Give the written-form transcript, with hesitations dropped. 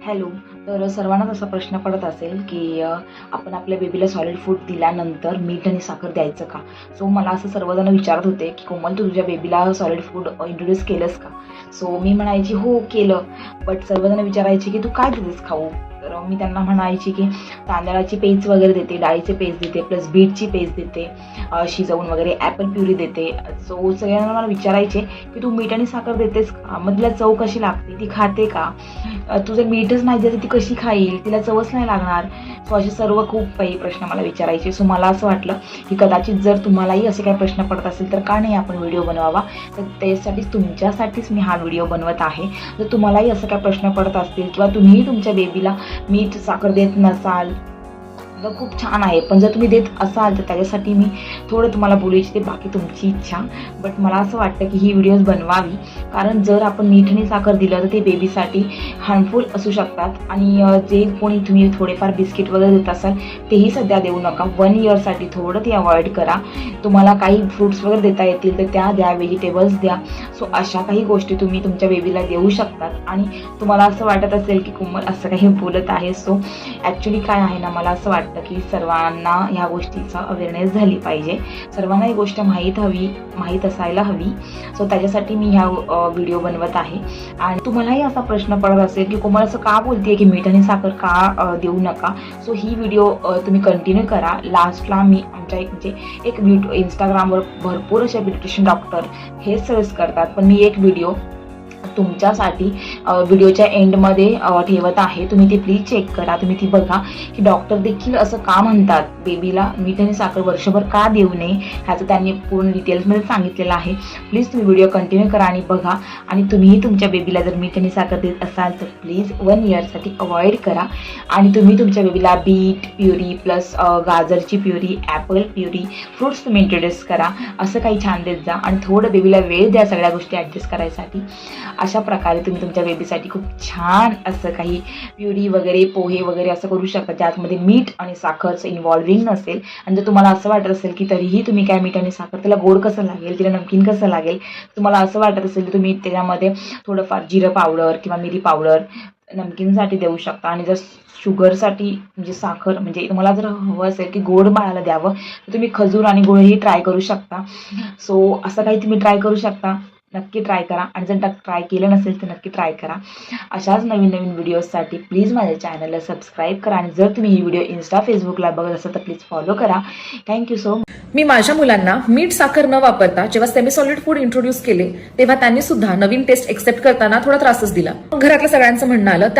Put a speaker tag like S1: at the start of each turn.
S1: Hello. तर सर्वांनाच असा प्रश्न पडत असेल की आपण आपल्या बेबीला सॉलिड फूड दिल्यानंतर मीठ आणि साखर द्यायचं का? सो मला असं सर्वजण विचारत होते की कोमल, तू तुझ्या बेबीला सॉलिड फूड इंट्रोड्यूस केलंस का? सो मी म्हणायची हो केलं. बट सर्वजण विचारायचे की तू काय देतेस खाऊ? तर मी त्यांना म्हणायची की तांदळाची पेज वगैरे देते, डाळीचे पेज देते, प्लस बीटची पेज देते, शिजवून वगैरे ॲपल प्युरी देते. सो सगळ्यांना मला विचारायचे की तू मीठ आणि साखर देतेस का? मग तिला चव कशी लागते, ती खाते का? तुझं मीठच नाही द्यायचं ती कशी खाईल, तिला चवच नाही लागणार. सो असे सर्व खूप काही प्रश्न मला विचारायचे. सो मला असं वाटलं की कदाचित जर तुम्हालाही असे काही प्रश्न पडत असेल तर का नाही आपण व्हिडिओ बनवावा. तर त्यासाठीच तुमच्यासाठीच मी हा व्हिडिओ बनवत आहे. जर तुम्हालाही असं काही प्रश्न पडत असतील किंवा तुम्हीही तुमच्या बेबीला मीठ साखर देत नसाल तर खूप छान आहे, पण जर तुम्ही देत असाल तर त्याच्यासाठी मी थोडं तुम्हाला बोलू इच्छिते, बाकी तुमची इच्छा. बट मला असं वाटतं की ही व्हिडिओज बनवावी, कारण जर आपण मीठ आणि साखर दिलं तर ते बेबीसाठी हार्मफुल असू शकतात. आणि जे कोणी तुम्ही थोडेफार बिस्किट वगैरे देत असाल तेही सध्या देऊ नका. 1 इयरसाठी थोडं ते अवॉइड करा. तुम्हाला काही फ्रूट्स वगैरे देता येतील तर त्या द्या, व्हेजिटेबल्स द्या. सो अशा काही गोष्टी तुम्ही तुमच्या बेबीला देऊ शकतात. आणि तुम्हाला असं वाटत असेल की कोमल असं काही बोलत आहे, सो ॲक्च्युली काय आहे ना, मला असं वाटतं की सर्वांना ह्या गोष्टीचा अवेअरनेस झाली पाहिजे. सर्वांना ही गोष्ट माहीत असायला हवी. सो त्याच्यासाठी मी ह्या व्हिडिओ बनवत आहे. आणि तुम्हालाही असा प्रश्न पडत असेल की कोमल असं का बोलते की मीठ आणि साखर का देऊ नका. सो ही व्हिडिओ तुम्ही कंटिन्यू करा. लास्टला मी आमच्या एक व्हिडिओ इंस्टाग्रामवर भरपूर असे ब्युटिशियन डॉक्टर हे सजेस्ट करतात, पण मी एक व्हिडिओ तुमच्यासाठी व्हिडिओच्या एंडमध्ये ठेवत आहे. तुम्ही ती प्लीज चेक करा, तुम्ही ती बघा की डॉक्टर देखील असं का म्हणतात बेबीला मीठ आणि साखर वर्षभर का देऊ नये, ह्याचं त्यांनी पूर्ण डिटेल्समध्ये सांगितलेलं आहे. प्लीज तुम्ही व्हिडिओ कंटिन्यू करा आणि बघा. आणि तुम्हीही तुमच्या बेबीला जर मीठ आणि साखर देत असाल तर प्लीज 1 इयरसाठी अवॉइड करा. आणि तुम्ही तुमच्या बेबीला बीट प्युरी प्लस गाजरची प्युरी, ॲपल प्युरी, फ्रूट्स तुम्ही इंट्रोड्यूस करा. असं काही छान देत जा आणि थोडं बेबीला वेळ द्या सगळ्या गोष्टी ॲडजस्ट करायसाठी. अशा प्रकारे तुम्ही तुमच्या बेबीसाठी खूप छान असं काही प्युरी वगैरे, पोहे वगैरे असं करू शकता ज्यामध्ये मीठ आणि साखरचं इन्व्हॉल्विंग नसेल. आणि जर तुम्हाला असं वाटत असेल की तरीही तुम्ही काय मीठ आणि साखर, तिला गोड कसं लागेल, तिला नमकीन कसं लागेल, तुम्हाला असं वाटत असेल की तुम्ही त्याच्यामध्ये थोडंफार जिरं पावडर किंवा मिरी पावडर नमकीनसाठी देऊ शकता. आणि जर शुगरसाठी म्हणजे साखर, म्हणजे तुम्हाला जर हवं असेल की गोड बाळाला द्यावं तर तुम्ही खजूर आणि गुळही ट्राय करू शकता. सो असं काही तुम्ही ट्राय करू शकता. नक्की ट्राय करा. आणि जर ट्राय केलं नसेल तर नक्की ट्राय करा. अशाच नवीन नवीन व्हिडिओजसाठी प्लीज माझ्या चॅनलला सबस्क्राईब करा. आणि जर तुम्ही ही व्हिडिओ इंस्टा, फेसबुकला बघत असाल तर प्लीज फॉलो करा. Thank you so much.
S2: मी माझ्या मुलांना मीठ साखर न वापरता जेव्हा सेमी सॉलिड फूड इंट्रोड्यूस केले तेव्हा त्यांनी सुद्धा नवीन टेस्ट एक्सेप्ट करताना थोडा त्रासच दिला. घरातल्या सगळ्यांचं म्हणणं आलं